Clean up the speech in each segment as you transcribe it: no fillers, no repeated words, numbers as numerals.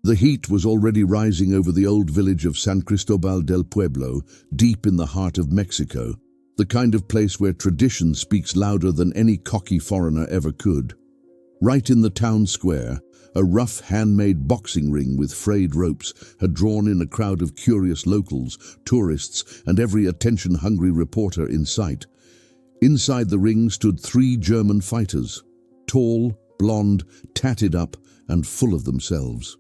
The heat was already rising over the old village of San Cristobal del Pueblo, deep in the heart of Mexico, the kind of place where tradition speaks louder than any cocky foreigner ever could. Right in the town square, a rough handmade boxing ring with frayed ropes had drawn in a crowd of curious locals, tourists, and every attention-hungry reporter in sight. Inside the ring stood 3 German fighters, tall, blonde, tatted up, and full of themselves.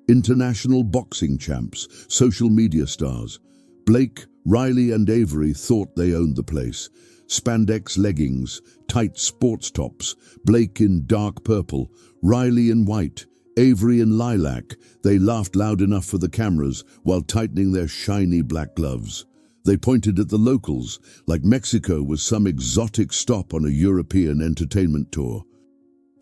International boxing champs, social media stars. Blake, Riley, and Avery thought they owned the place. Spandex leggings, tight sports tops, Blake in dark purple, Riley in white, Avery in lilac. They laughed loud enough for the cameras while tightening their shiny black gloves. They pointed at the locals, like Mexico was some exotic stop on a European entertainment tour.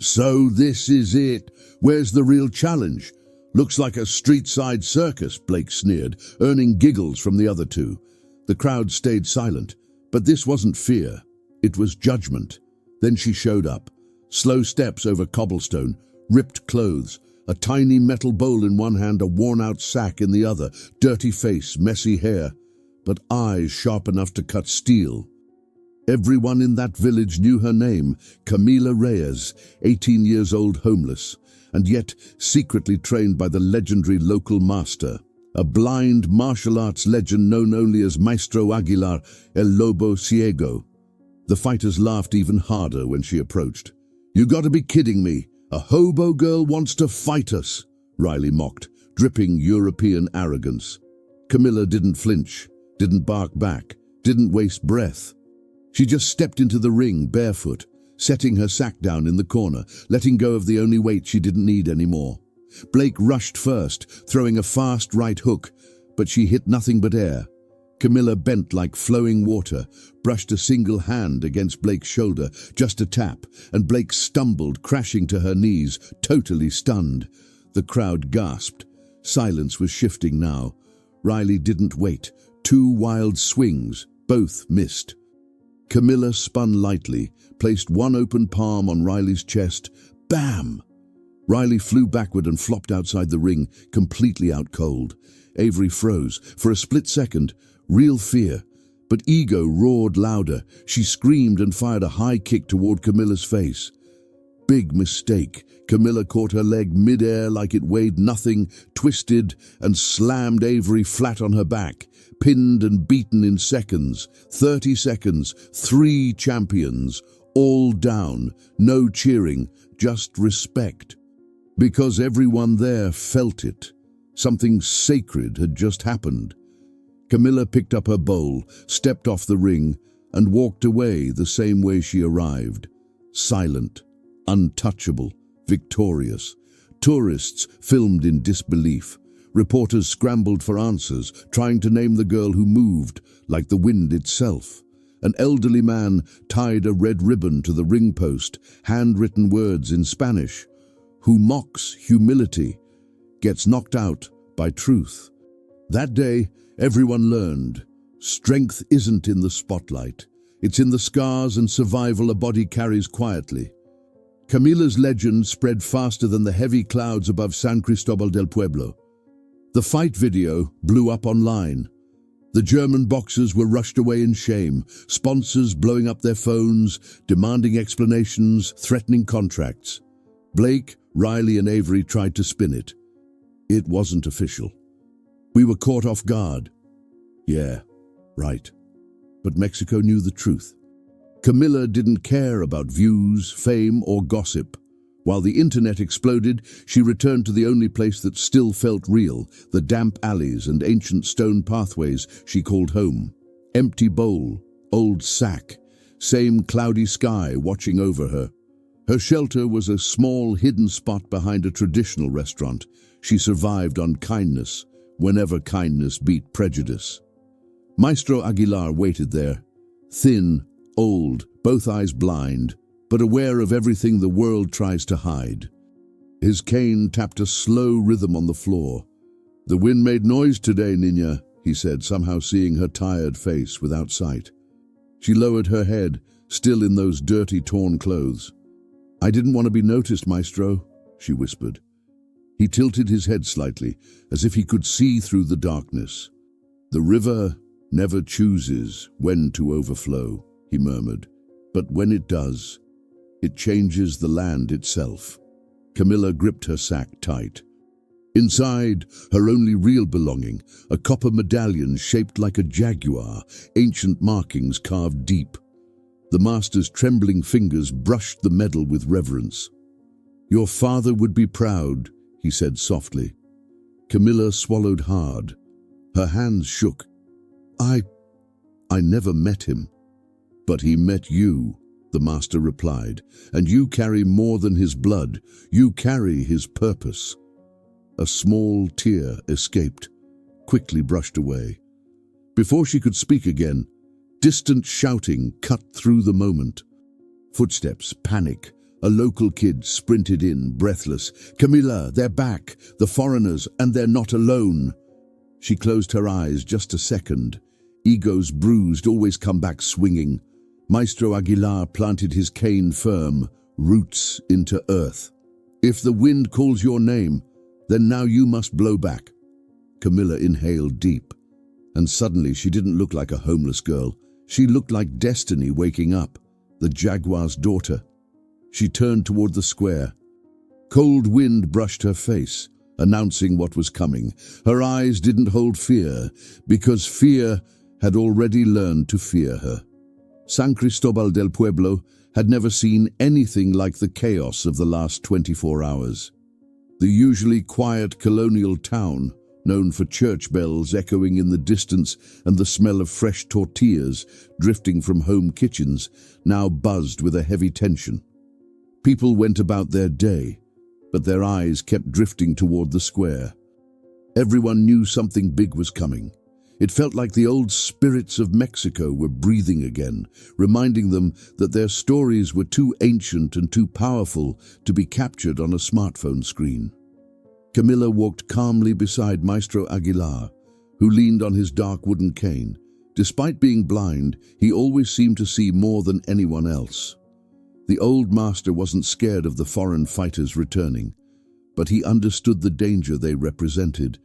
"So this is it. Where's the real challenge? Looks like a street-side circus," Blake sneered, earning giggles from the other two. The crowd stayed silent, but this wasn't fear. It was judgment. Then she showed up. Slow steps over cobblestone, ripped clothes, a tiny metal bowl in one hand, a worn-out sack in the other, dirty face, messy hair, but eyes sharp enough to cut steel. Everyone in that village knew her name, Camila Reyes, 18 years old, homeless, and yet secretly trained by the legendary local master, a blind martial arts legend known only as Maestro Aguilar, El Lobo Ciego. The fighters laughed even harder when she approached. "You gotta be kidding me. A hobo girl wants to fight us," Riley mocked, dripping European arrogance. Camilla didn't flinch, didn't bark back, didn't waste breath. She just stepped into the ring barefoot, setting her sack down in the corner, letting go of the only weight she didn't need anymore. Blake rushed first, throwing a fast right hook, but she hit nothing but air. Camilla bent like flowing water, brushed a single hand against Blake's shoulder, just a tap, and Blake stumbled, crashing to her knees, totally stunned. The crowd gasped. Silence was shifting now. Riley didn't wait. 2 wild swings, both missed. Camilla spun lightly, placed one open palm on Riley's chest. Bam! Riley flew backward and flopped outside the ring, completely out cold. Avery froze. For a split second, real fear. But ego roared louder. She screamed and fired a high kick toward Camilla's face. Big mistake. Camilla caught her leg mid-air like it weighed nothing, twisted, and slammed Avery flat on her back. Pinned and beaten in seconds. 30 seconds. 3 champions. All down. No cheering. Just respect. Because everyone there felt it. Something sacred had just happened. Camilla picked up her bowl, stepped off the ring, and walked away the same way she arrived. Silent, untouchable, victorious. Tourists filmed in disbelief. Reporters scrambled for answers, trying to name the girl who moved, like the wind itself. An elderly man tied a red ribbon to the ring post, handwritten words in Spanish. Who mocks humility, gets knocked out by truth. That day, everyone learned, strength isn't in the spotlight. It's in the scars and survival a body carries quietly. Camila's legend spread faster than the heavy clouds above San Cristobal del Pueblo. The fight video blew up online. The German boxers were rushed away in shame, sponsors blowing up their phones, demanding explanations, threatening contracts. Blake, Riley, and Avery tried to spin it. It wasn't official. We were caught off guard. Yeah, right. But Mexico knew the truth. Camilla didn't care about views, fame, or gossip. While the internet exploded, she returned to the only place that still felt real, the damp alleys and ancient stone pathways she called home. Empty bowl, old sack, same cloudy sky watching over her. Her shelter was a small hidden spot behind a traditional restaurant. She survived on kindness, whenever kindness beat prejudice. Maestro Aguilar waited there, thin, old, both eyes blind, but aware of everything the world tries to hide. His cane tapped a slow rhythm on the floor. "The wind made noise today, Niña," he said, somehow seeing her tired face without sight. She lowered her head, still in those dirty, torn clothes. "I didn't want to be noticed, Maestro," she whispered. He tilted his head slightly, as if he could see through the darkness. "The river never chooses when to overflow," he murmured, "but when it does, it changes the land itself." Camilla gripped her sack tight. Inside, her only real belonging, a copper medallion shaped like a jaguar, ancient markings carved deep. The master's trembling fingers brushed the medal with reverence. "Your father would be proud," he said softly. Camilla swallowed hard. Her hands shook. I never met him." "But he met you," the master replied, "and you carry more than his blood. You carry his purpose." A small tear escaped, quickly brushed away. Before she could speak again, distant shouting cut through the moment. Footsteps, panic. A local kid sprinted in, breathless. "Camilla, they're back! The foreigners, and they're not alone!" She closed her eyes just a second. Egos bruised always come back swinging. Maestro Aguilar planted his cane firm, roots into earth. "If the wind calls your name, then now you must blow back." Camilla inhaled deep, and suddenly she didn't look like a homeless girl. She looked like destiny waking up, the jaguar's daughter. She turned toward the square. Cold wind brushed her face, announcing what was coming. Her eyes didn't hold fear, because fear had already learned to fear her. San Cristobal del Pueblo had never seen anything like the chaos of the last 24 hours. The usually quiet colonial town, known for church bells echoing in the distance and the smell of fresh tortillas drifting from home kitchens, now buzzed with a heavy tension. People went about their day, but their eyes kept drifting toward the square. Everyone knew something big was coming. It felt like the old spirits of Mexico were breathing again, reminding them that their stories were too ancient and too powerful to be captured on a smartphone screen. Camilla walked calmly beside Maestro Aguilar, who leaned on his dark wooden cane. Despite being blind, he always seemed to see more than anyone else. The old master wasn't scared of the foreign fighters returning, but he understood the danger they represented.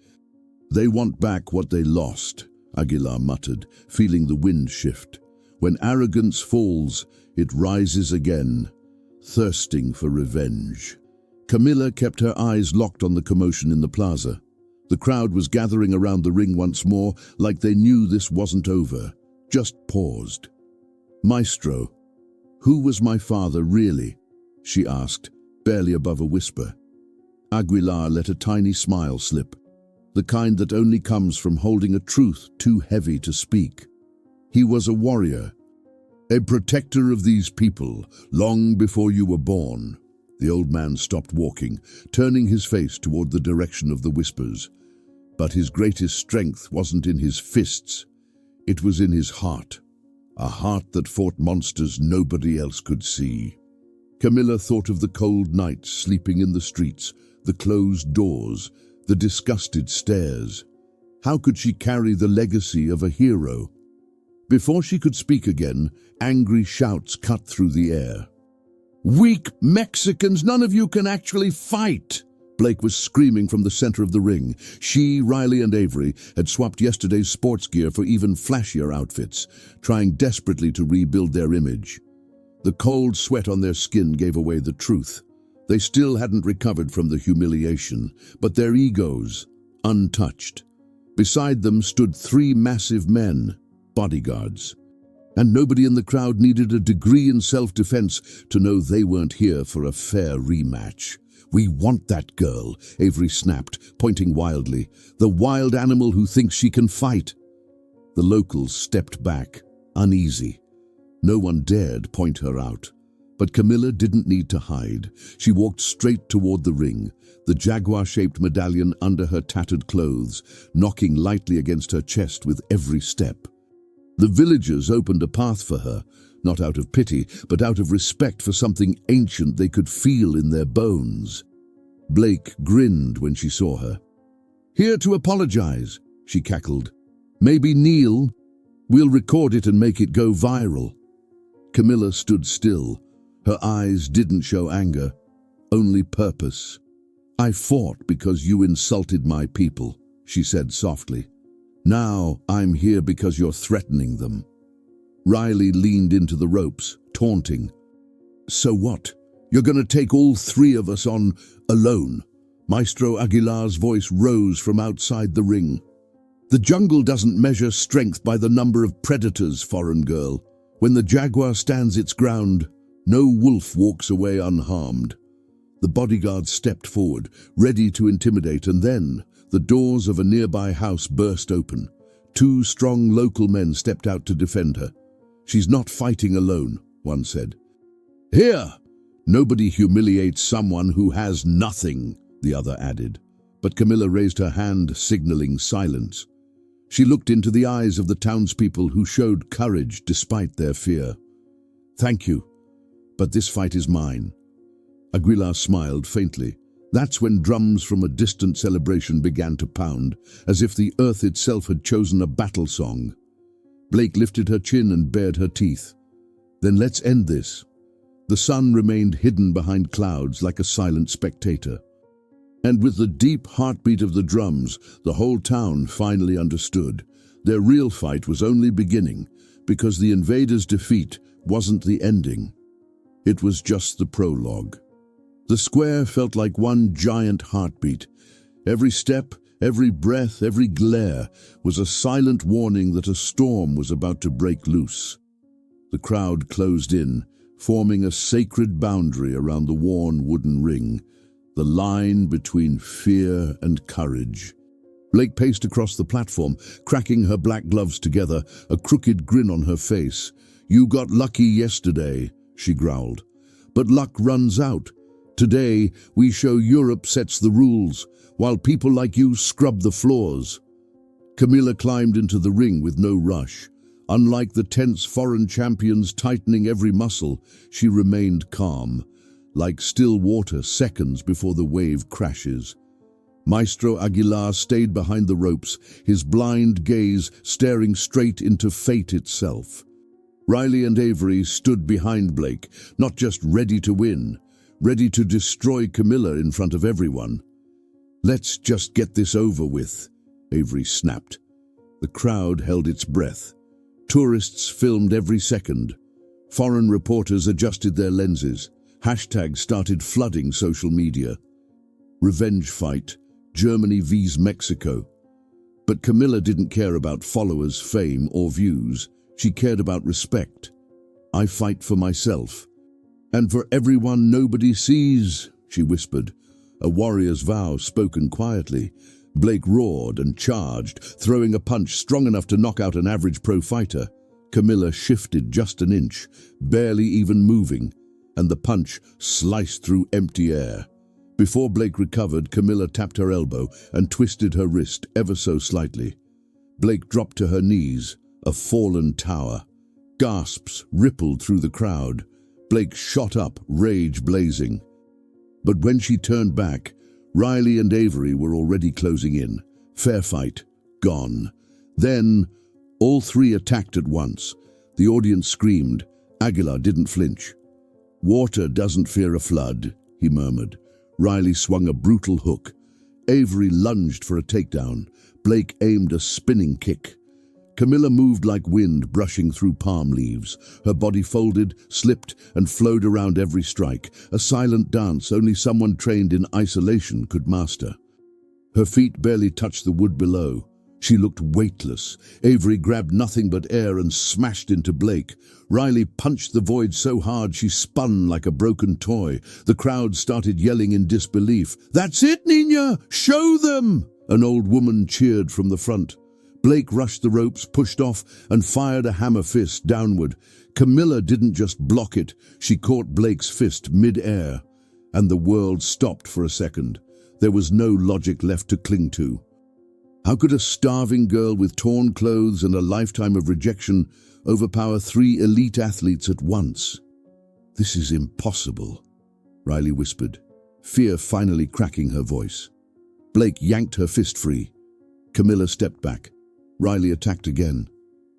"They want back what they lost," Aguilar muttered, feeling the wind shift. "When arrogance falls, it rises again, thirsting for revenge." Camilla kept her eyes locked on the commotion in the plaza. The crowd was gathering around the ring once more, like they knew this wasn't over, just paused. "Maestro, who was my father really?" she asked, barely above a whisper. Aguilar let a tiny smile slip, the kind that only comes from holding a truth too heavy to speak. "He was a warrior, a protector of these people, long before you were born." The old man stopped walking, turning his face toward the direction of the whispers. But his greatest strength wasn't in his fists. It was in his heart, a heart that fought monsters nobody else could see. Camilla thought of the cold nights sleeping in the streets, the closed doors, the disgusted stares. How could she carry the legacy of a hero? Before she could speak again, angry shouts cut through the air. "Weak Mexicans, none of you can actually fight!" Blake was screaming from the center of the ring. She, Riley, and Avery had swapped yesterday's sports gear for even flashier outfits, trying desperately to rebuild their image. The cold sweat on their skin gave away the truth. They still hadn't recovered from the humiliation, but their egos, untouched. Beside them stood 3 massive men, bodyguards. And nobody in the crowd needed a degree in self-defense to know they weren't here for a fair rematch. "We want that girl," Avery snapped, pointing wildly. "The wild animal who thinks she can fight." The locals stepped back, uneasy. No one dared point her out. But Camilla didn't need to hide. She walked straight toward the ring, the jaguar-shaped medallion under her tattered clothes, knocking lightly against her chest with every step. The villagers opened a path for her, not out of pity, but out of respect for something ancient they could feel in their bones. Blake grinned when she saw her. "Here to apologize," she cackled. "Maybe kneel. We'll record it and make it go viral." Camilla stood still. Her eyes didn't show anger, only purpose. I fought because you insulted my people, she said softly. Now I'm here because you're threatening them. Riley leaned into the ropes, taunting. So what? You're gonna take all three of us on alone? Maestro Aguilar's voice rose from outside the ring. The jungle doesn't measure strength by the number of predators, foreign girl. When the jaguar stands its ground, no wolf walks away unharmed. The bodyguard stepped forward, ready to intimidate, and then the doors of a nearby house burst open. 2 strong local men stepped out to defend her. She's not fighting alone, one said. Here! Nobody humiliates someone who has nothing, the other added. But Camilla raised her hand, signaling silence. She looked into the eyes of the townspeople who showed courage despite their fear. Thank you, but this fight is mine. Aguilar smiled faintly. That's when drums from a distant celebration began to pound, as if the earth itself had chosen a battle song. Blake lifted her chin and bared her teeth. Then let's end this. The sun remained hidden behind clouds like a silent spectator. And with the deep heartbeat of the drums, the whole town finally understood. Their real fight was only beginning, because the invaders' defeat wasn't the ending. It was just the prologue. The square felt like one giant heartbeat. Every step, every breath, every glare was a silent warning that a storm was about to break loose. The crowd closed in, forming a sacred boundary around the worn wooden ring, the line between fear and courage. Blake paced across the platform, cracking her black gloves together, a crooked grin on her face. You got lucky yesterday, she growled. But luck runs out. Today, we show Europe sets the rules, while people like you scrub the floors. Camilla climbed into the ring with no rush. Unlike the tense foreign champions tightening every muscle, she remained calm, like still water seconds before the wave crashes. Maestro Aguilar stayed behind the ropes, his blind gaze staring straight into fate itself. Riley and Avery stood behind Blake, not just ready to win, ready to destroy Camilla in front of everyone. Let's just get this over with, Avery snapped. The crowd held its breath. Tourists filmed every second. Foreign reporters adjusted their lenses. Hashtags started flooding social media. Revenge fight, Germany vs Mexico. But Camilla didn't care about followers, fame, or views. She cared about respect. I fight for myself. And for everyone nobody sees, she whispered, a warrior's vow spoken quietly. Blake roared and charged, throwing a punch strong enough to knock out an average pro fighter. Camilla shifted just an inch, barely even moving, and the punch sliced through empty air. Before Blake recovered, Camilla tapped her elbow and twisted her wrist ever so slightly. Blake dropped to her knees, a fallen tower. Gasps rippled through the crowd. Blake shot up, rage blazing. But when she turned back, Riley and Avery were already closing in. Fair fight, gone. Then, all three attacked at once. The audience screamed. Aguilar didn't flinch. Water doesn't fear a flood, he murmured. Riley swung a brutal hook. Avery lunged for a takedown. Blake aimed a spinning kick. Camilla moved like wind brushing through palm leaves. Her body folded, slipped, and flowed around every strike, a silent dance only someone trained in isolation could master. Her feet barely touched the wood below. She looked weightless. Avery grabbed nothing but air and smashed into Blake. Riley punched the void so hard she spun like a broken toy. The crowd started yelling in disbelief. "That's it, Nina! Show them!" An old woman cheered from the front. Blake rushed the ropes, pushed off, and fired a hammer fist downward. Camilla didn't just block it, she caught Blake's fist mid-air. And the world stopped for a second. There was no logic left to cling to. How could a starving girl with torn clothes and a lifetime of rejection overpower 3 elite athletes at once? "This is impossible," Riley whispered, fear finally cracking her voice. Blake yanked her fist free. Camilla stepped back. Riley attacked again.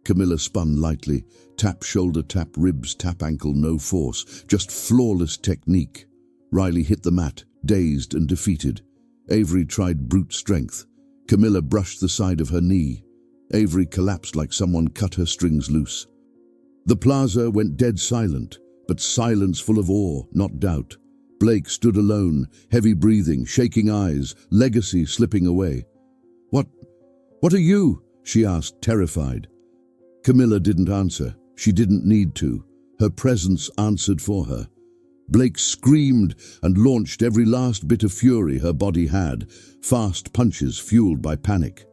Camilla spun lightly. Tap shoulder, tap ribs, tap ankle, no force, just flawless technique. Riley hit the mat, dazed and defeated. Avery tried brute strength. Camilla brushed the side of her knee. Avery collapsed like someone cut her strings loose. The plaza went dead silent, but silence full of awe, not doubt. Blake stood alone, heavy breathing, shaking eyes, legacy slipping away. What are you?" she asked, terrified. Camilla didn't answer. She didn't need to. Her presence answered for her. Blake screamed and launched every last bit of fury her body had, fast punches fueled by panic.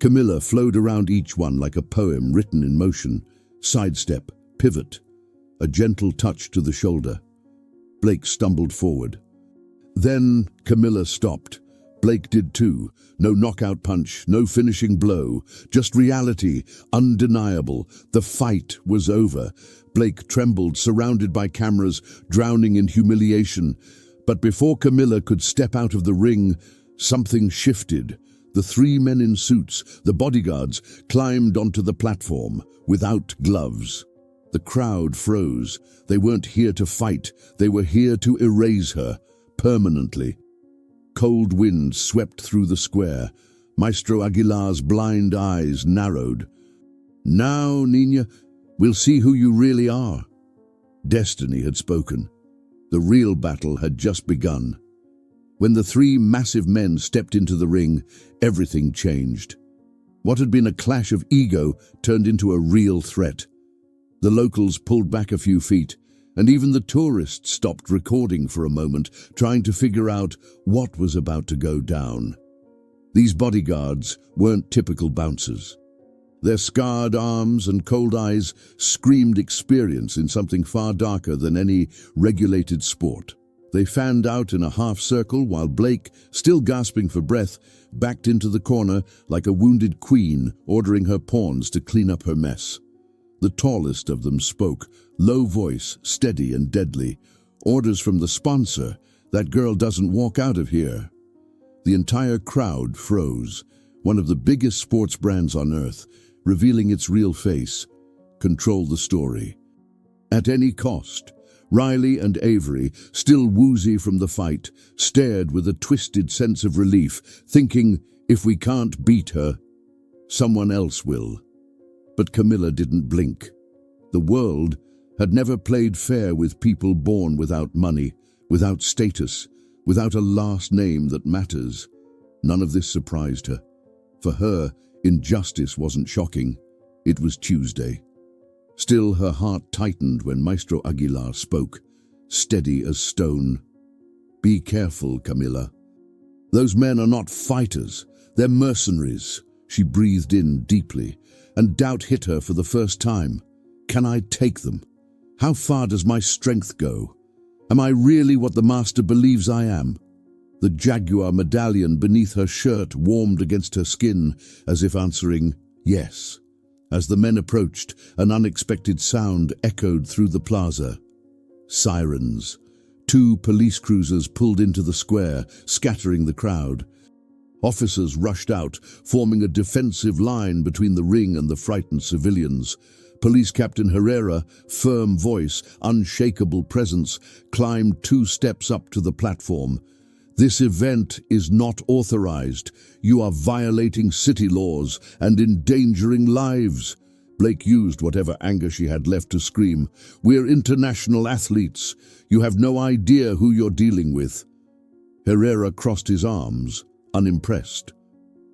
Camilla flowed around each one like a poem written in motion. Sidestep, pivot, a gentle touch to the shoulder. Blake stumbled forward. Then Camilla stopped. Blake did too. No knockout punch, no finishing blow, just reality, undeniable. The fight was over. Blake trembled, surrounded by cameras, drowning in humiliation. But before Camilla could step out of the ring, something shifted. The three men in suits, the bodyguards, climbed onto the platform without gloves. The crowd froze. They weren't here to fight. They were here to erase her, permanently. Cold wind swept through the square. Maestro Aguilar's blind eyes narrowed. "Now, Nina, we'll see who you really are." Destiny had spoken. The real battle had just begun. When the three massive men stepped into the ring, everything changed. What had been a clash of ego turned into a real threat. The locals pulled back a few feet, and even the tourists stopped recording for a moment, trying to figure out what was about to go down. These bodyguards weren't typical bouncers. Their scarred arms and cold eyes screamed experience in something far darker than any regulated sport. They fanned out in a half circle while Blake, still gasping for breath, backed into the corner like a wounded queen ordering her pawns to clean up her mess. The tallest of them spoke, low voice, steady and deadly. "Orders from the sponsor. That girl doesn't walk out of here." The entire crowd froze. One of the biggest sports brands on earth, revealing its real face. Control the story. At any cost. Riley and Avery, still woozy from the fight, stared with a twisted sense of relief, thinking, if we can't beat her, someone else will. But Camilla didn't blink. The world had never played fair with people born without money, without status, without a last name that matters. None of this surprised her. For her, injustice wasn't shocking. It was Tuesday. Still, her heart tightened when Maestro Aguilar spoke, steady as stone. "Be careful, Camilla. Those men are not fighters. They're mercenaries." She breathed in deeply, and doubt hit her for the first time. Can I take them? How far does my strength go? Am I really what the master believes I am? The jaguar medallion beneath her shirt warmed against her skin, as if answering, yes. As the men approached, an unexpected sound echoed through the plaza. Sirens. 2 police cruisers pulled into the square, scattering the crowd. Officers rushed out, forming a defensive line between the ring and the frightened civilians. Police Captain Herrera, firm voice, unshakable presence, climbed 2 steps up to the platform. "This event is not authorized. You are violating city laws and endangering lives." Blake used whatever anger she had left to scream, "We're international athletes. You have no idea who you're dealing with." Herrera crossed his arms, unimpressed.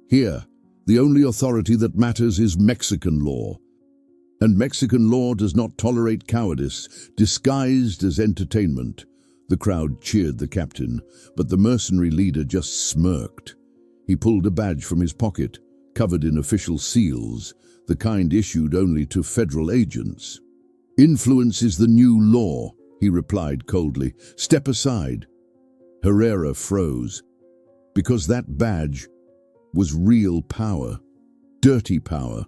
"Here, the only authority that matters is Mexican law. And Mexican law does not tolerate cowardice, disguised as entertainment." The crowd cheered the captain, but the mercenary leader just smirked. He pulled a badge from his pocket, covered in official seals, the kind issued only to federal agents. "Influence is the new law," he replied coldly. "Step aside." Herrera froze, because that badge was real power, dirty power.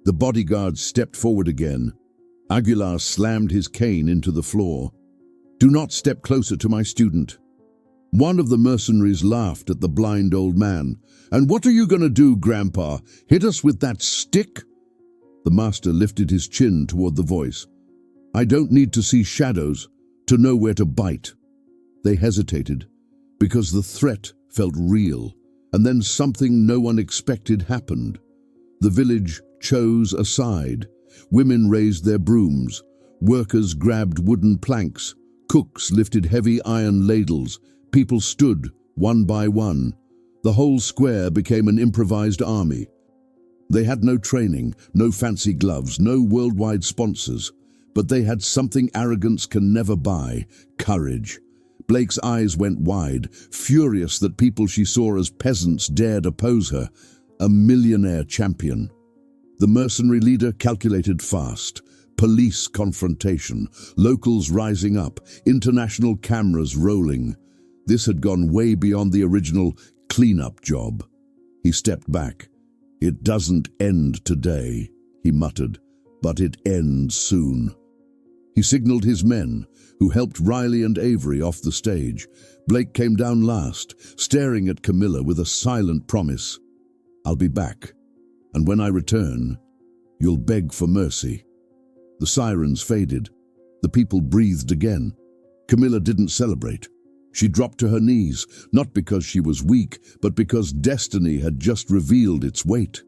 The bodyguards stepped forward again. Aguilar slammed his cane into the floor. "Do not step closer to my student." One of the mercenaries laughed at the blind old man. "And what are you going to do, Grandpa? Hit us with that stick?" The master lifted his chin toward the voice. "I don't need to see shadows to know where to bite." They hesitated. because the threat felt real, and then something no one expected happened. The village chose a side. Women raised their brooms, workers grabbed wooden planks, cooks lifted heavy iron ladles, people stood, one by one. The whole square became an improvised army. They had no training, no fancy gloves, no worldwide sponsors, but they had something arrogance can never buy: courage. Blake's eyes went wide, furious that people she saw as peasants dared oppose her, a millionaire champion. The mercenary leader calculated fast. Police confrontation, locals rising up, international cameras rolling. This had gone way beyond the original cleanup job. He stepped back. "It doesn't end today," he muttered, "but it ends soon." He signaled his men, who helped Riley and Avery off the stage. Blake came down last, staring at Camilla with a silent promise. "I'll be back, and when I return, you'll beg for mercy." The sirens faded. The people breathed again. Camilla didn't celebrate. She dropped to her knees, not because she was weak, but because destiny had just revealed its weight.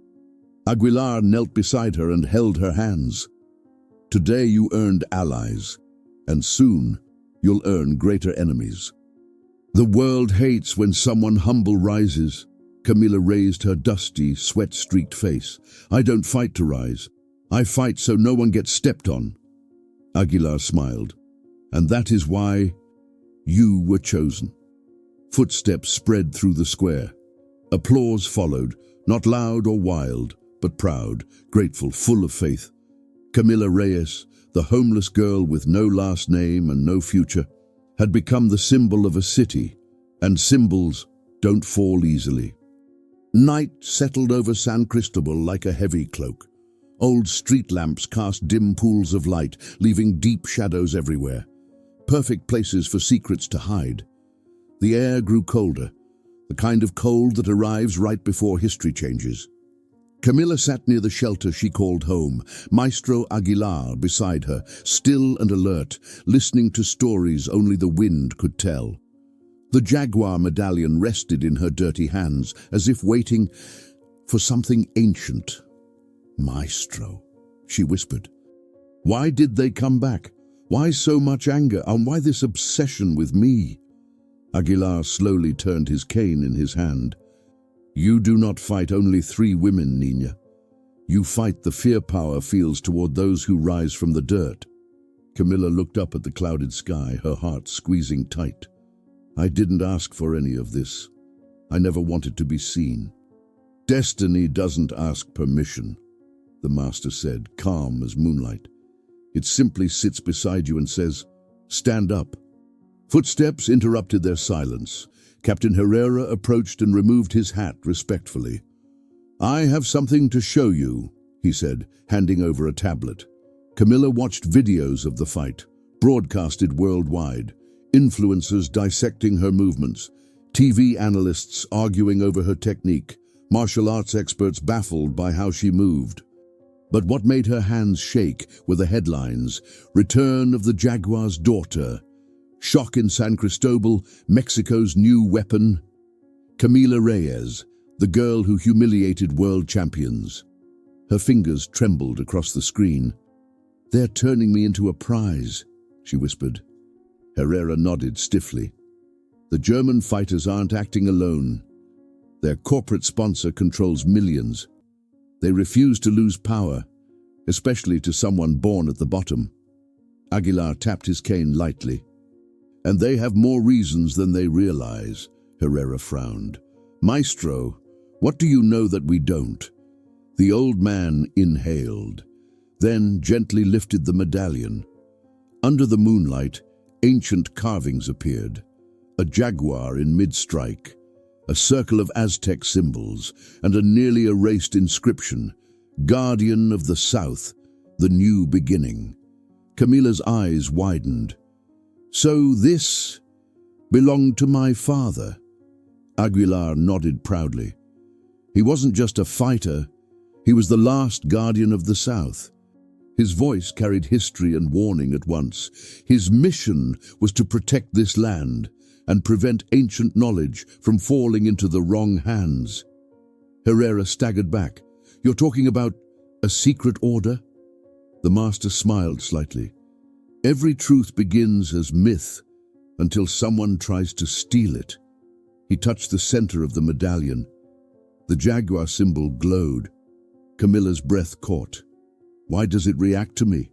Aguilar knelt beside her and held her hands. "Today you earned allies, and soon you'll earn greater enemies." "The world hates when someone humble rises." Camilla raised her dusty, sweat-streaked face. "I don't fight to rise. I fight so no one gets stepped on." Aguilar smiled. "And that is why you were chosen." Footsteps spread through the square. Applause followed, not loud or wild, but proud, grateful, full of faith. Camilla Reyes, the homeless girl with no last name and no future, had become the symbol of a city, and symbols don't fall easily. Night settled over San Cristobal like a heavy cloak. Old street lamps cast dim pools of light, leaving deep shadows everywhere. Perfect places for secrets to hide. The air grew colder, the kind of cold that arrives right before history changes. Camilla sat near the shelter she called home, Maestro Aguilar beside her, still and alert, listening to stories only the wind could tell. The jaguar medallion rested in her dirty hands, as if waiting for something ancient. "Maestro," she whispered. "Why did they come back? Why so much anger, and why this obsession with me?" Aguilar slowly turned his cane in his hand. "You do not fight only 3 women, Nina. You fight the fear power feels toward those who rise from the dirt." Camilla looked up at the clouded sky, her heart squeezing tight. "I didn't ask for any of this. I never wanted to be seen." "Destiny doesn't ask permission," the master said, calm as moonlight. "It simply sits beside you and says, 'Stand up.'" Footsteps interrupted their silence. Captain Herrera approached and removed his hat respectfully. "I have something to show you," he said, handing over a tablet. Camilla watched videos of the fight, broadcasted worldwide, influencers dissecting her movements, TV analysts arguing over her technique, martial arts experts baffled by how she moved. But what made her hands shake were the headlines: "Return of the Jaguar's Daughter," "Shock in San Cristobal, Mexico's New Weapon," "Camilla Reyes, the girl who humiliated world champions." Her fingers trembled across the screen. "They're turning me into a prize," she whispered. Herrera nodded stiffly. "The German fighters aren't acting alone. Their corporate sponsor controls millions. They refuse to lose power, especially to someone born at the bottom." Aguilar tapped his cane lightly. "And they have more reasons than they realize," Herrera frowned. "Maestro, what do you know that we don't?" The old man inhaled, then gently lifted the medallion. Under the moonlight, ancient carvings appeared. A jaguar in mid-strike, a circle of Aztec symbols, and a nearly erased inscription: "Guardian of the South, the new beginning." Camilla's eyes widened. "So this belonged to my father?" Aguilar nodded proudly. "He wasn't just a fighter, he was the last guardian of the South." His voice carried history and warning at once. His mission was to protect this land, and prevent ancient knowledge from falling into the wrong hands. Herrera staggered back. You're talking about a secret order? The master smiled slightly. Every truth begins as myth until someone tries to steal it. He touched the center of the medallion. The jaguar symbol glowed. Camilla's breath caught. Why does it react to me?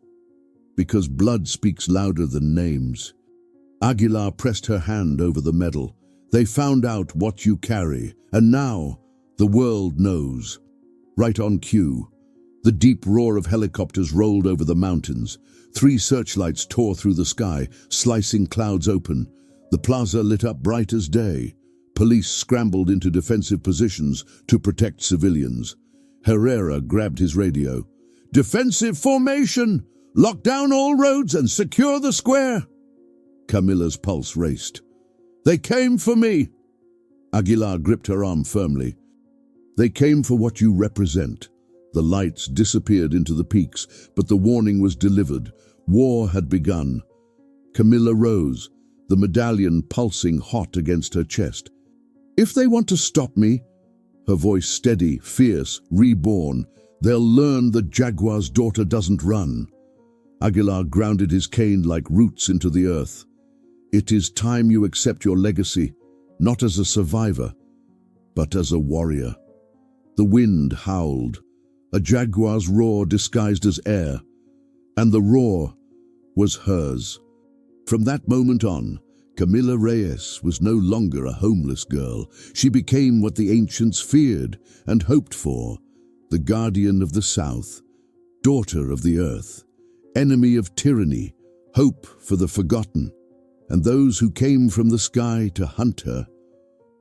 Because blood speaks louder than names. Aguilar pressed her hand over the medal. They found out what you carry, and now the world knows. Right on cue, the deep roar of helicopters rolled over the mountains. 3 searchlights tore through the sky, slicing clouds open. The plaza lit up bright as day. Police scrambled into defensive positions to protect civilians. Herrera grabbed his radio. Defensive formation! Lock down all roads and secure the square! Camilla's pulse raced. They came for me! Aguilar gripped her arm firmly. They came for what you represent. The lights disappeared into the peaks, but the warning was delivered. War had begun. Camilla rose, the medallion pulsing hot against her chest. If they want to stop me, her voice steady, fierce, reborn, they'll learn the jaguar's daughter doesn't run. Aguilar grounded his cane like roots into the earth. It is time you accept your legacy, not as a survivor, but as a warrior. The wind howled, a jaguar's roar disguised as air, and the roar was hers. From that moment on, Camilla Reyes was no longer a homeless girl. She became what the ancients feared and hoped for, the guardian of the South, daughter of the earth, enemy of tyranny, hope for the forgotten. And those who came from the sky to hunt her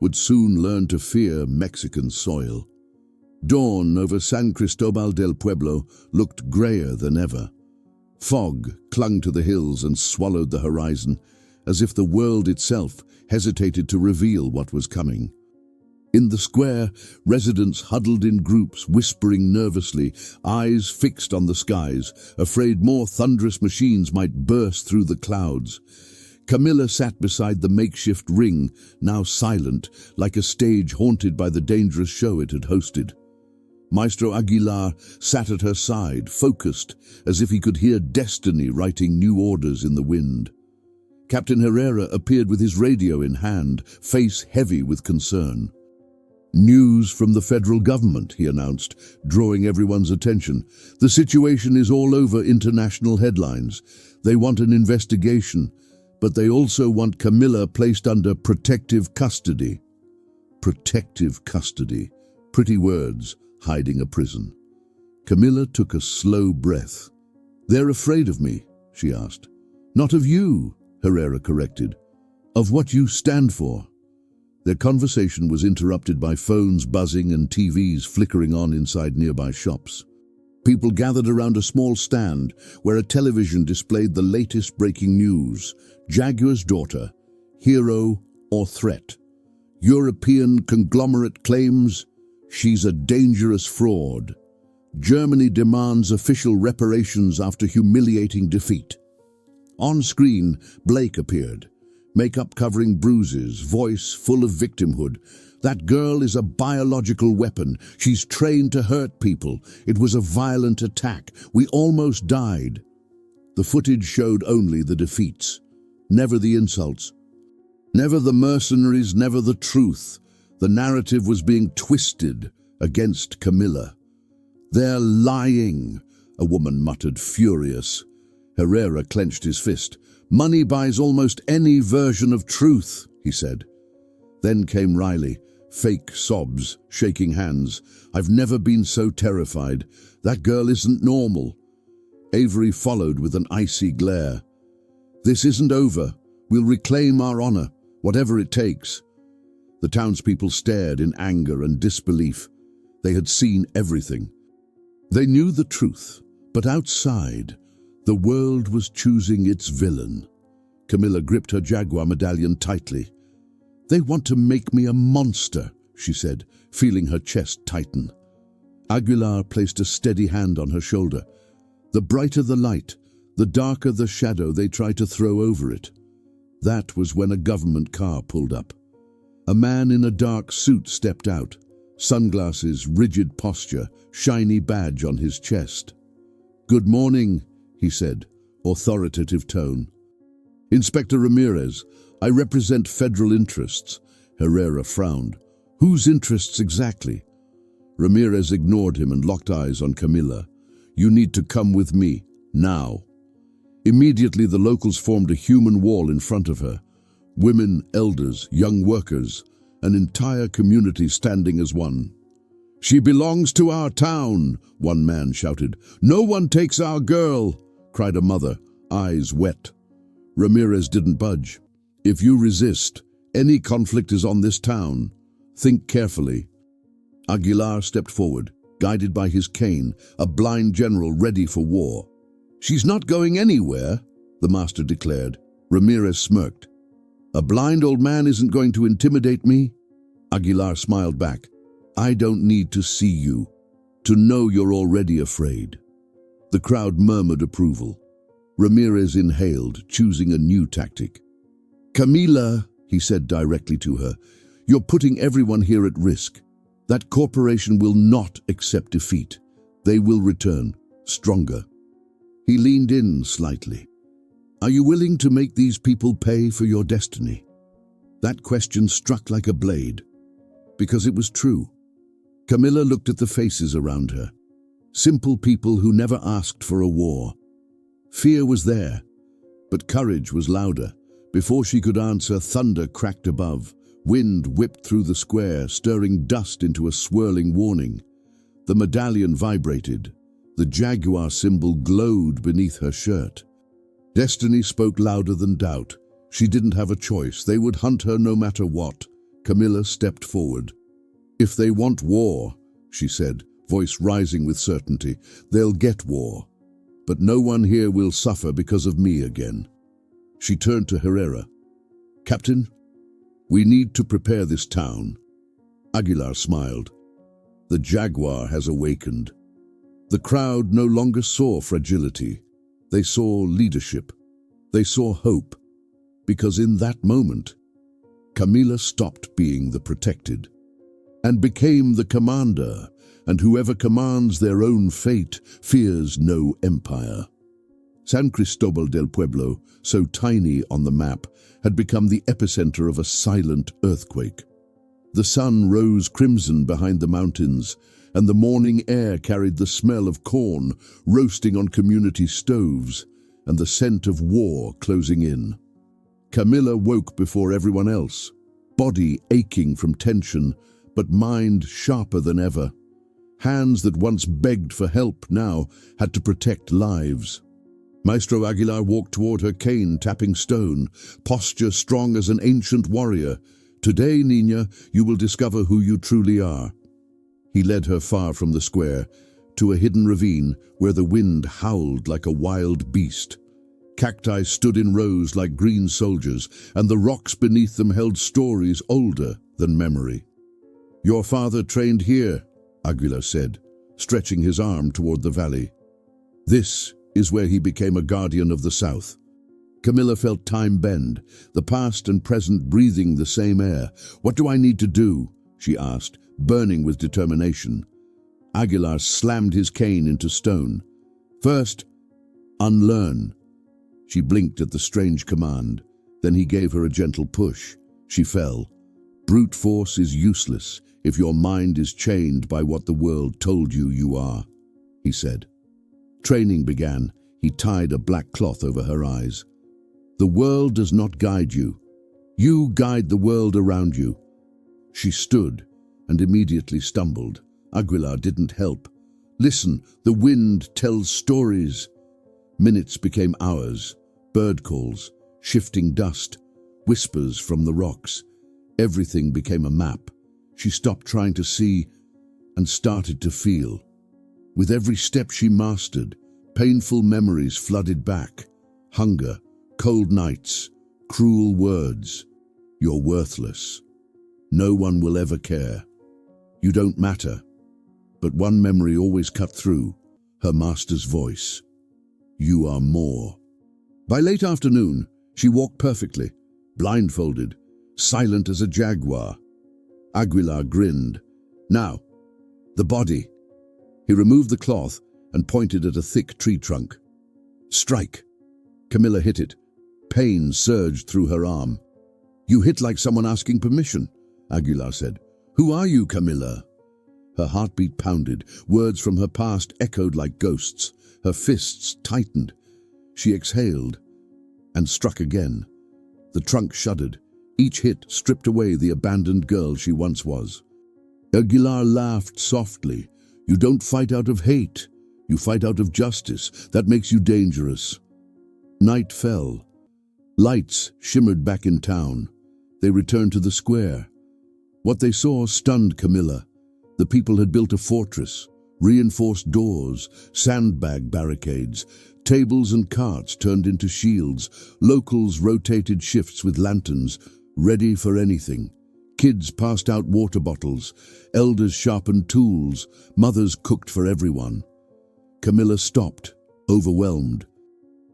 would soon learn to fear Mexican soil. Dawn over San Cristobal del Pueblo looked grayer than ever. Fog clung to the hills and swallowed the horizon, as if the world itself hesitated to reveal what was coming. In the square, residents huddled in groups, whispering nervously, eyes fixed on the skies, afraid more thunderous machines might burst through the clouds. Camilla sat beside the makeshift ring, now silent, like a stage haunted by the dangerous show it had hosted. Maestro Aguilar sat at her side, focused, as if he could hear destiny writing new orders in the wind. Captain Herrera appeared with his radio in hand, face heavy with concern. News from the federal government, he announced, drawing everyone's attention. The situation is all over international headlines. They want an investigation, but they also want Camilla placed under protective custody. Protective custody. Pretty words, hiding a prison. Camilla took a slow breath. They're afraid of me, she asked. Not of you, Herrera corrected. Of what you stand for. Their conversation was interrupted by phones buzzing and TVs flickering on inside nearby shops. People gathered around a small stand where a television displayed the latest breaking news. Jaguar's daughter, hero or threat. European conglomerate claims she's a dangerous fraud. Germany demands official reparations after humiliating defeat. On screen, Blake appeared. Makeup covering bruises, voice full of victimhood. That girl is a biological weapon. She's trained to hurt people. It was a violent attack. We almost died. The footage showed only the defeats, never the insults. Never the mercenaries, never the truth. The narrative was being twisted against Camilla. They're lying, a woman muttered, furious. Herrera clenched his fist. Money buys almost any version of truth, he said. Then came Riley, fake sobs, shaking hands. I've never been so terrified. That girl isn't normal. Avery followed with an icy glare. This isn't over. We'll reclaim our honor, whatever it takes. The townspeople stared in anger and disbelief. They had seen everything. They knew the truth, but outside, the world was choosing its villain. Camilla gripped her jaguar medallion tightly. They want to make me a monster, she said, feeling her chest tighten. Aguilar placed a steady hand on her shoulder. The brighter the light, the darker the shadow they try to throw over it. That was when a government car pulled up. A man in a dark suit stepped out, sunglasses, rigid posture, shiny badge on his chest. "Good morning," he said, authoritative tone. "Inspector Ramirez, I represent federal interests." Herrera frowned. "Whose interests exactly?" Ramirez ignored him and locked eyes on Camila. "You need to come with me, now." Immediately the locals formed a human wall in front of her. Women, elders, young workers, an entire community standing as one. "She belongs to our town," one man shouted. "No one takes our girl," cried a mother, eyes wet. Ramirez didn't budge. "If you resist, any conflict is on this town. Think carefully." Aguilar stepped forward, guided by his cane, a blind general ready for war. "She's not going anywhere," the master declared. Ramirez smirked. "A blind old man isn't going to intimidate me?" Aguilar smiled back. "I don't need to see you, to know you're already afraid." The crowd murmured approval. Ramirez inhaled, choosing a new tactic. "Camila," he said directly to her, "you're putting everyone here at risk. That corporation will not accept defeat. They will return, stronger." He leaned in slightly. "Are you willing to make these people pay for your destiny?" That question struck like a blade, because it was true. Camila looked at the faces around her. Simple people who never asked for a war. Fear was there, but courage was louder. Before she could answer, thunder cracked above. Wind whipped through the square, stirring dust into a swirling warning. The medallion vibrated. The jaguar symbol glowed beneath her shirt. Destiny spoke louder than doubt. She didn't have a choice. They would hunt her no matter what. Camila stepped forward. "If they want war," she said, voice rising with certainty, "they'll get war. But no one here will suffer because of me again." She turned to Herrera. "Captain, we need to prepare this town." Aguilar smiled. "The jaguar has awakened." The crowd no longer saw fragility. They saw leadership. They saw hope. Because in that moment, Camila stopped being the protected and became the commander, and whoever commands their own fate fears no empire. San Cristobal del Pueblo, so tiny on the map, had become the epicenter of a silent earthquake. The sun rose crimson behind the mountains, and the morning air carried the smell of corn roasting on community stoves and the scent of war closing in. Camila woke before everyone else, body aching from tension, but mind sharper than ever. Hands that once begged for help now had to protect lives. Maestro Aguilar walked toward her cane, tapping stone, posture strong as an ancient warrior. "Today, Niña, you will discover who you truly are." He led her far from the square, to a hidden ravine where the wind howled like a wild beast. Cacti stood in rows like green soldiers, and the rocks beneath them held stories older than memory. "Your father trained here," Aguilar said, stretching his arm toward the valley. "This is where he became a guardian of the South." Camila felt time bend, the past and present breathing the same air. "What do I need to do?" she asked, burning with determination. Aguilar slammed his cane into stone. "First, unlearn." She blinked at the strange command. Then he gave her a gentle push. She fell. "Brute force is useless if your mind is chained by what the world told you you are," he said. Training began. He tied a black cloth over her eyes. "The world does not guide you. You guide the world around you." She stood and immediately stumbled. Aguilar didn't help. "Listen, the wind tells stories." Minutes became hours. Bird calls, shifting dust, whispers from the rocks. Everything became a map. She stopped trying to see and started to feel. With every step she mastered, painful memories flooded back. Hunger, cold nights, cruel words. "You're worthless. No one will ever care. You don't matter." But one memory always cut through, her master's voice. "You are more." By late afternoon, she walked perfectly, blindfolded, silent as a jaguar. Aguilar grinned. Now, the body. He removed the cloth and pointed at a thick tree trunk. Strike. Camilla hit it. Pain surged through her arm. You hit like someone asking permission, Aguilar said. Who are you, Camilla? Her heartbeat pounded. Words from her past echoed like ghosts. Her fists tightened. She exhaled and struck again. The trunk shuddered. Each hit stripped away the abandoned girl she once was. Aguilar laughed softly. You don't fight out of hate. You fight out of justice. That makes you dangerous. Night fell. Lights shimmered back in town. They returned to the square. What they saw stunned Camilla. The people had built a fortress, reinforced doors, sandbag barricades, tables and carts turned into shields, locals rotated shifts with lanterns, ready for anything. Kids passed out water bottles, elders sharpened tools, mothers cooked for everyone. Camilla stopped, overwhelmed.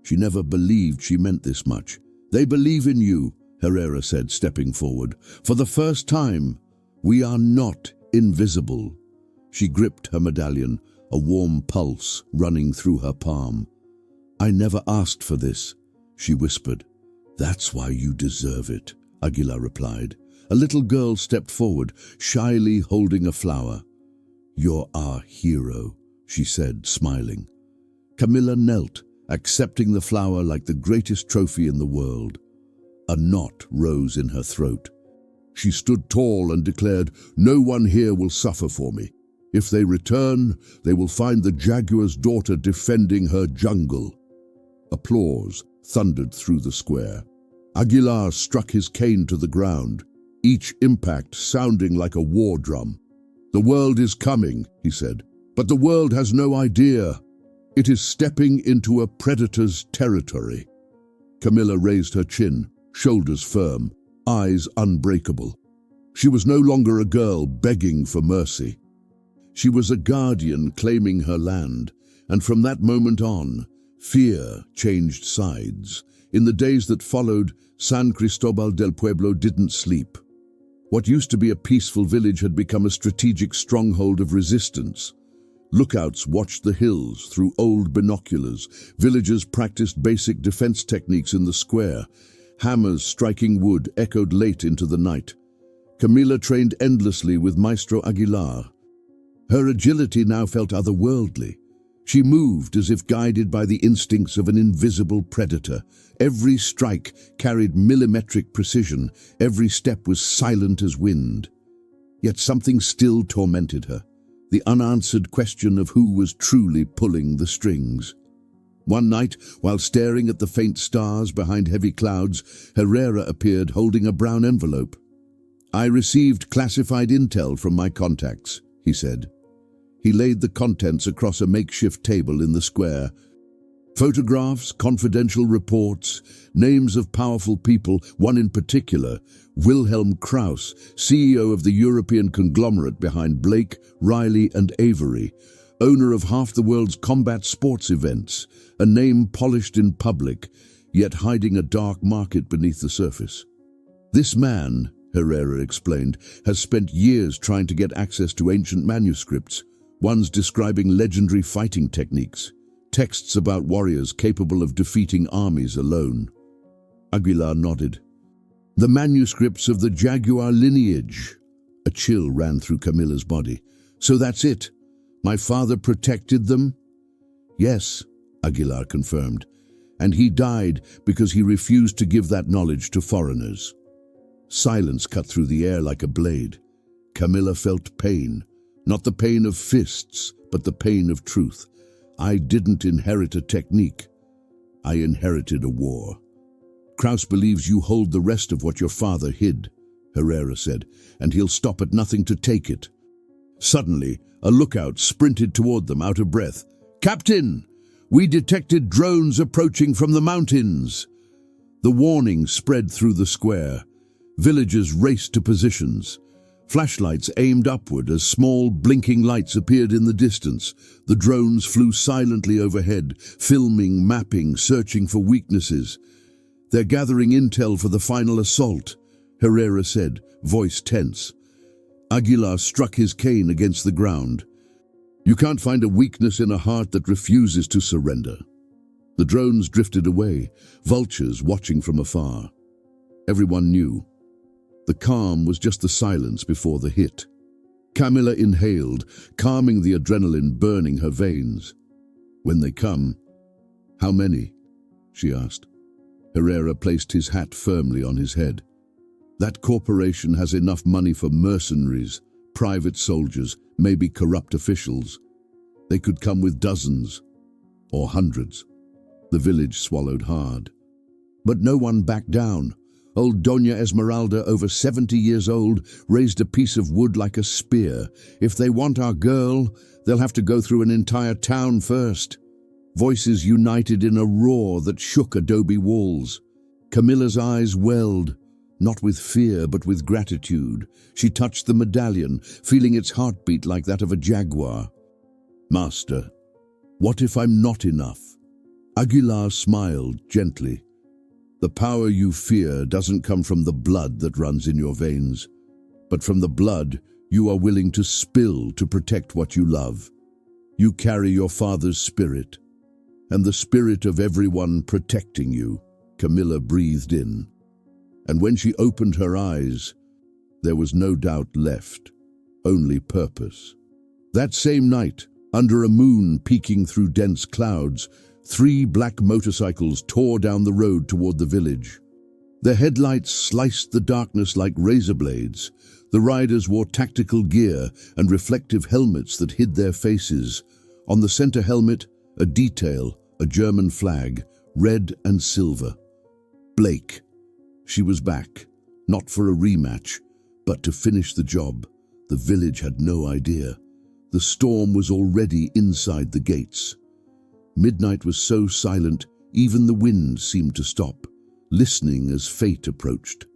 She never believed she meant this much. They believe in you, Herrera said, stepping forward. For the first time, we are not invisible. She gripped her medallion, a warm pulse running through her palm. I never asked for this, she whispered. That's why you deserve it, Aguilar replied. A little girl stepped forward, shyly holding a flower. You're our hero, she said, smiling. Camilla knelt, accepting the flower like the greatest trophy in the world. A knot rose in her throat. She stood tall and declared, No one here will suffer for me. If they return, they will find the Jaguar's daughter defending her jungle. Applause thundered through the square. Aguilar struck his cane to the ground, each impact sounding like a war drum. The world is coming, he said, but the world has no idea. It is stepping into a predator's territory. Camilla raised her chin, shoulders firm, eyes unbreakable. She was no longer a girl begging for mercy. She was a guardian claiming her land, and from that moment on, fear changed sides. In the days that followed, San Cristobal del Pueblo didn't sleep. What used to be a peaceful village had become a strategic stronghold of resistance. Lookouts watched the hills through old binoculars. Villagers practiced basic defense techniques in the square. Hammers striking wood echoed late into the night. Camilla trained endlessly with Maestro Aguilar. Her agility now felt otherworldly. She moved as if guided by the instincts of an invisible predator. Every strike carried millimetric precision. Every step was silent as wind. Yet something still tormented her. The unanswered question of who was truly pulling the strings. One night, while staring at the faint stars behind heavy clouds, Herrera appeared holding a brown envelope. I received classified intel from my contacts, he said. He laid the contents across a makeshift table in the square. Photographs, confidential reports, names of powerful people, one in particular, Wilhelm Krauss, CEO of the European conglomerate behind Blake, Riley and Avery, owner of half the world's combat sports events, a name polished in public, yet hiding a dark market beneath the surface. This man, Herrera explained, has spent years trying to get access to ancient manuscripts, ones describing legendary fighting techniques, texts about warriors capable of defeating armies alone. Aguilar nodded. The manuscripts of the Jaguar lineage. A chill ran through Camilla's body. So that's it. My father protected them? Yes, Aguilar confirmed. And he died because he refused to give that knowledge to foreigners. Silence cut through the air like a blade. Camilla felt pain. Not the pain of fists, but the pain of truth. I didn't inherit a technique. I inherited a war. Krauss believes you hold the rest of what your father hid, Herrera said, and he'll stop at nothing to take it. Suddenly, a lookout sprinted toward them, out of breath. Captain! We detected drones approaching from the mountains. The warning spread through the square. Villagers raced to positions. Flashlights aimed upward as small, blinking lights appeared in the distance. The drones flew silently overhead, filming, mapping, searching for weaknesses. They're gathering intel for the final assault, Herrera said, voice tense. Aguilar struck his cane against the ground. You can't find a weakness in a heart that refuses to surrender. The drones drifted away, vultures watching from afar. Everyone knew. The calm was just the silence before the hit. Camilla inhaled, calming the adrenaline burning her veins. When they come, how many? She asked. Herrera placed his hat firmly on his head. That corporation has enough money for mercenaries, private soldiers, maybe corrupt officials. They could come with dozens or hundreds. The village swallowed hard. But no one backed down. Old Doña Esmeralda, over 70 years old, raised a piece of wood like a spear. If they want our girl, they'll have to go through an entire town first. Voices united in a roar that shook adobe walls. Camilla's eyes welled, not with fear but with gratitude. She touched the medallion, feeling its heartbeat like that of a jaguar. Master, what if I'm not enough? Aguilar smiled gently. The power you fear doesn't come from the blood that runs in your veins, but from the blood you are willing to spill to protect what you love. You carry your father's spirit, and the spirit of everyone protecting you, Camilla breathed in. And when she opened her eyes, there was no doubt left, only purpose. That same night, under a moon peeking through dense clouds, 3 black motorcycles tore down the road toward the village. Their headlights sliced the darkness like razor blades. The riders wore tactical gear and reflective helmets that hid their faces. On the center helmet, a detail, a German flag, red and silver. Blake. She was back, not for a rematch, but to finish the job. The village had no idea. The storm was already inside the gates. Midnight was so silent, even the wind seemed to stop, listening as fate approached.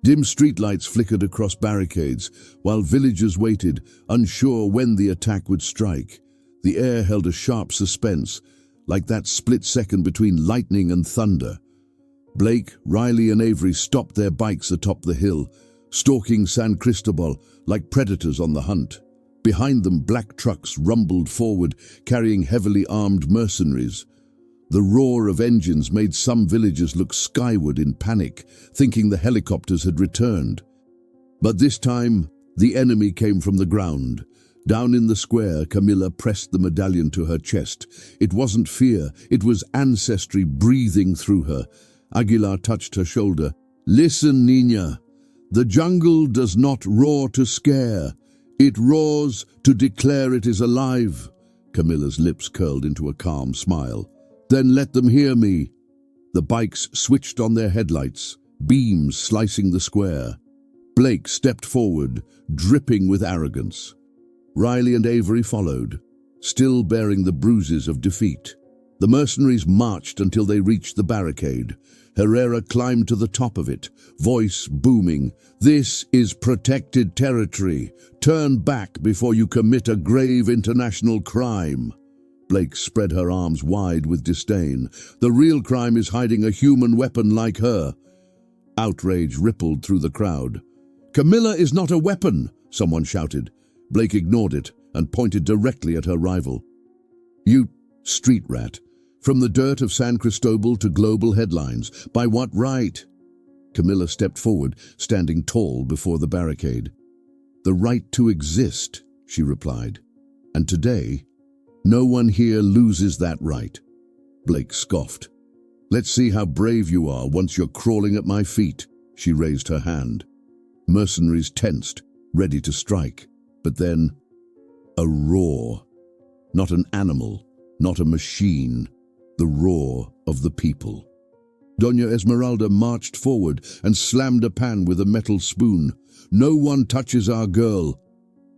Dim streetlights flickered across barricades, while villagers waited, unsure when the attack would strike. The air held a sharp suspense, like that split second between lightning and thunder. Blake, Riley, and Avery stopped their bikes atop the hill, stalking San Cristobal like predators on the hunt. Behind them, black trucks rumbled forward, carrying heavily armed mercenaries. The roar of engines made some villagers look skyward in panic, thinking the helicopters had returned. But this time, the enemy came from the ground. Down in the square, Camilla pressed the medallion to her chest. It wasn't fear, it was ancestry breathing through her. Aguilar touched her shoulder. Listen, Niña. The jungle does not roar to scare. It roars to declare it is alive. Camilla's lips curled into a calm smile. Then let them hear me. The bikes switched on their headlights, beams slicing the square. Blake stepped forward, dripping with arrogance. Riley and Avery followed, still bearing the bruises of defeat. The mercenaries marched until they reached the barricade. Herrera climbed to the top of it, voice booming. This is protected territory. Turn back before you commit a grave international crime. Blake spread her arms wide with disdain. The real crime is hiding a human weapon like her. Outrage rippled through the crowd. Camilla is not a weapon, someone shouted. Blake ignored it and pointed directly at her rival. You street rat. From the dirt of San Cristobal to global headlines. By what right? Camilla stepped forward, standing tall before the barricade. The right to exist, she replied. And today, no one here loses that right. Blake scoffed. Let's see how brave you are once you're crawling at my feet. She raised her hand. Mercenaries tensed, ready to strike. But then, a roar. Not an animal, not a machine. The roar of the people. Doña Esmeralda marched forward and slammed a pan with a metal spoon. No one touches our girl.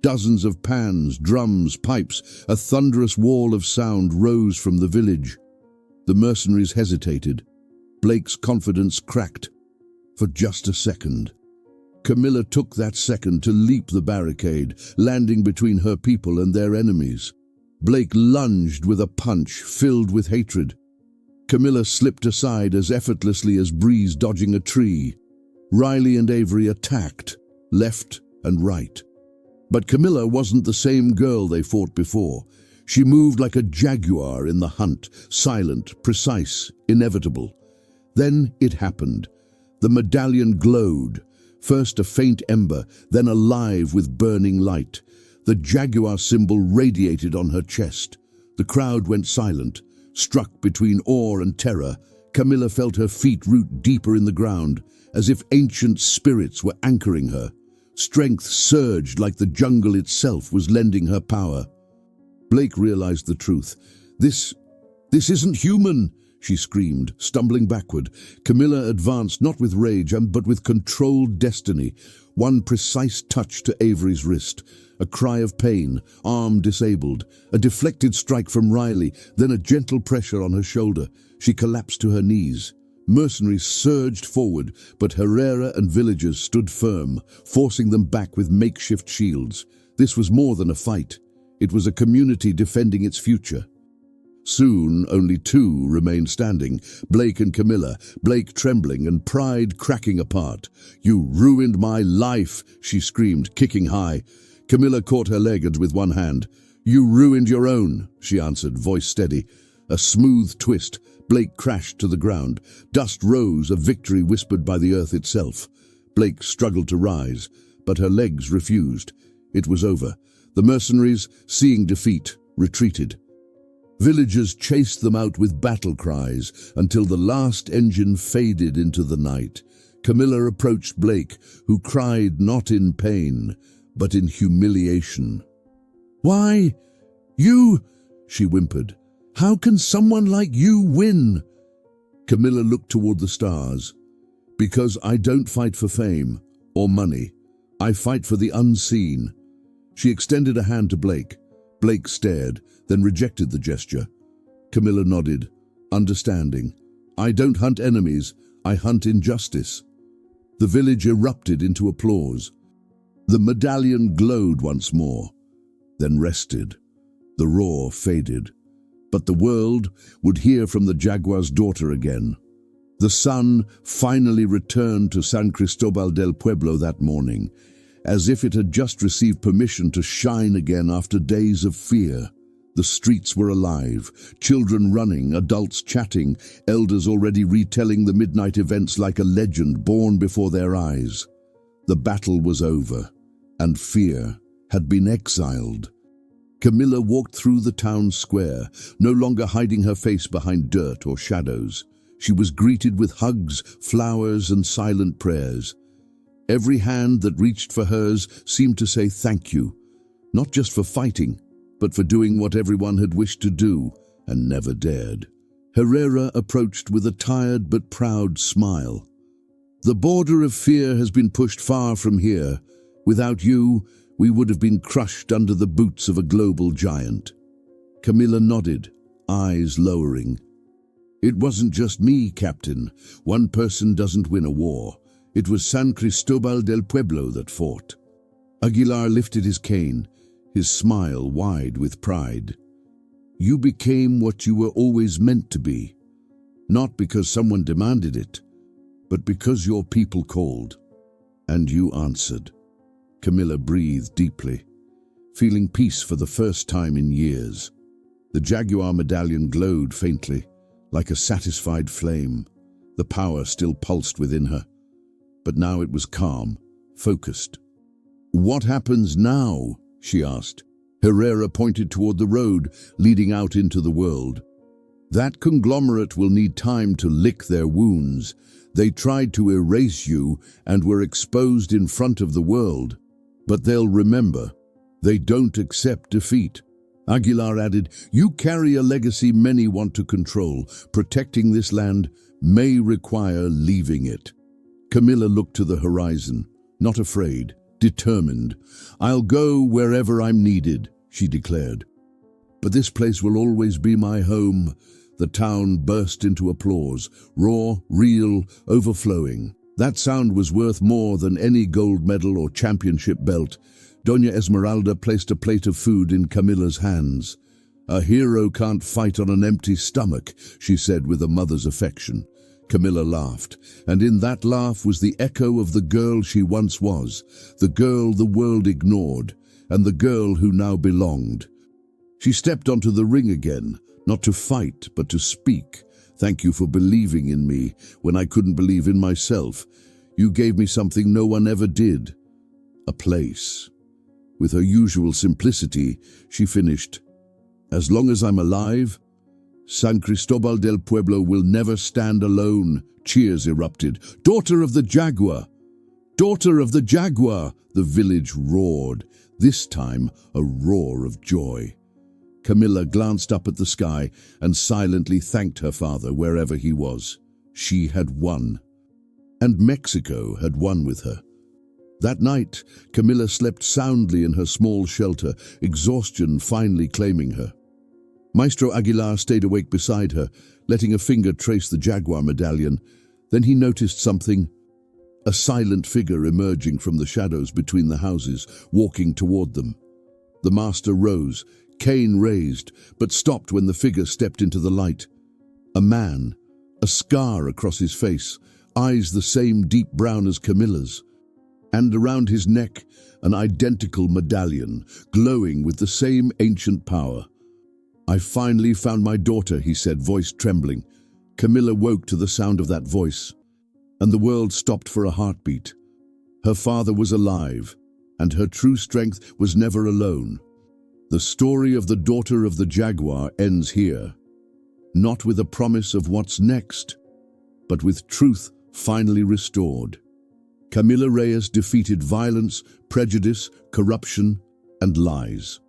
Dozens of pans, drums, pipes, a thunderous wall of sound rose from the village. The mercenaries hesitated. Blake's confidence cracked. For just a second. Camilla took that second to leap the barricade, landing between her people and their enemies. Blake lunged with a punch filled with hatred. Camilla slipped aside as effortlessly as breeze dodging a tree. Riley and Avery attacked, left and right. But Camilla wasn't the same girl they fought before. She moved like a jaguar in the hunt, silent, precise, inevitable. Then it happened. The medallion glowed, first a faint ember, then alive with burning light. The jaguar symbol radiated on her chest. The crowd went silent, struck between awe and terror. Camilla felt her feet root deeper in the ground, as if ancient spirits were anchoring her. Strength surged like the jungle itself was lending her power. Blake realized the truth. This isn't human, she screamed, stumbling backward. Camilla advanced not with rage, but with controlled destiny. One precise touch to Avery's wrist. A cry of pain, arm disabled. A deflected strike from Riley, then a gentle pressure on her shoulder. She collapsed to her knees. Mercenaries surged forward, but Herrera and villagers stood firm, forcing them back with makeshift shields. This was more than a fight. It was a community defending its future. Soon, only two remained standing, Blake and Camilla, Blake trembling and pride cracking apart. "You ruined my life," she screamed, kicking high. Camilla caught her leg with one hand. "You ruined your own," she answered, voice steady. A smooth twist, Blake crashed to the ground. Dust rose, a victory whispered by the earth itself. Blake struggled to rise, but her legs refused. It was over. The mercenaries, seeing defeat, retreated. Villagers chased them out with battle cries until the last engine faded into the night. Camilla approached Blake, who cried not in pain, but in humiliation. "Why, you," she whimpered. "How can someone like you win?" Camilla looked toward the stars. "Because I don't fight for fame or money. I fight for the unseen." She extended a hand to Blake. Blake stared, then rejected the gesture. Camilla nodded, understanding. "I don't hunt enemies, I hunt injustice." The village erupted into applause. The medallion glowed once more, then rested. The roar faded. But the world would hear from the Jaguar's daughter again. The sun finally returned to San Cristobal del Pueblo that morning, as if it had just received permission to shine again after days of fear. The streets were alive, children running, adults chatting, elders already retelling the midnight events like a legend born before their eyes. The battle was over, and fear had been exiled. Camilla walked through the town square, no longer hiding her face behind dirt or shadows. She was greeted with hugs, flowers, and silent prayers. Every hand that reached for hers seemed to say thank you, not just for fighting, but for doing what everyone had wished to do and never dared. Herrera approached with a tired but proud smile. "The border of fear has been pushed far from here. Without you, we would have been crushed under the boots of a global giant." Camilla nodded, eyes lowering. "It wasn't just me, Captain. One person doesn't win a war. It was San Cristobal del Pueblo that fought." Aguilar lifted his cane, his smile wide with pride. "You became what you were always meant to be, not because someone demanded it, but because your people called, and you answered." Camilla breathed deeply, feeling peace for the first time in years. The Jaguar medallion glowed faintly, like a satisfied flame. The power still pulsed within her, but now it was calm, focused. "What happens now?" she asked. Herrera pointed toward the road leading out into the world. "That conglomerate will need time to lick their wounds. They tried to erase you and were exposed in front of the world. But they'll remember. They don't accept defeat." Aguilar added, "You carry a legacy many want to control. Protecting this land may require leaving it." Camilla looked to the horizon, not afraid, determined. "I'll go wherever I'm needed," she declared. "But this place will always be my home." The town burst into applause, raw, real, overflowing. That sound was worth more than any gold medal or championship belt. Doña Esmeralda placed a plate of food in Camilla's hands. A hero can't fight on an empty stomach, she said with a mother's affection. Camilla laughed, and in that laugh was the echo of the girl she once was, the girl the world ignored, and the girl who now belonged. She stepped onto the ring again, not to fight, but to speak. Thank you for believing in me when I couldn't believe in myself. You gave me something no one ever did. A place. With her usual simplicity, she finished, "As long as I'm alive, San Cristobal del Pueblo will never stand alone." Cheers erupted. "Daughter of the Jaguar! Daughter of the Jaguar!" the village roared, this time a roar of joy. Camilla glanced up at the sky and silently thanked her father wherever he was. She had won. And Mexico had won with her. That night, Camilla slept soundly in her small shelter, exhaustion finally claiming her. Maestro Aguilar stayed awake beside her, letting a finger trace the jaguar medallion. Then he noticed something. A silent figure emerging from the shadows between the houses, walking toward them. The master rose, cane raised, but stopped when the figure stepped into the light. A man, a scar across his face, eyes the same deep brown as Camilla's, and around his neck an identical medallion, glowing with the same ancient power. "I finally found my daughter," he said, voice trembling. Camilla woke to the sound of that voice, and the world stopped for a heartbeat. Her father was alive, and her true strength was never alone. The story of the daughter of the jaguar ends here, not with a promise of what's next, but with truth finally restored. Camilla Reyes defeated violence, prejudice, corruption, and lies.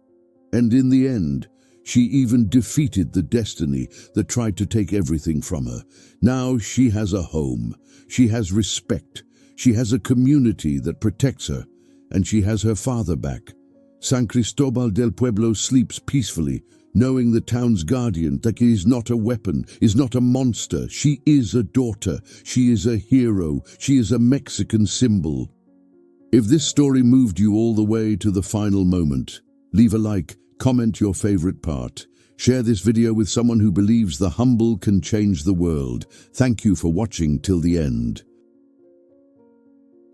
And in the end, she even defeated the destiny that tried to take everything from her. Now she has a home, she has respect, she has a community that protects her, and she has her father back. San Cristobal del Pueblo sleeps peacefully, knowing the town's guardian that he is not a weapon, is not a monster. She is a daughter, she is a hero, she is a Mexican symbol. If this story moved you all the way to the final moment, leave a like, comment your favorite part. Share this video with someone who believes the humble can change the world. Thank you for watching till the end.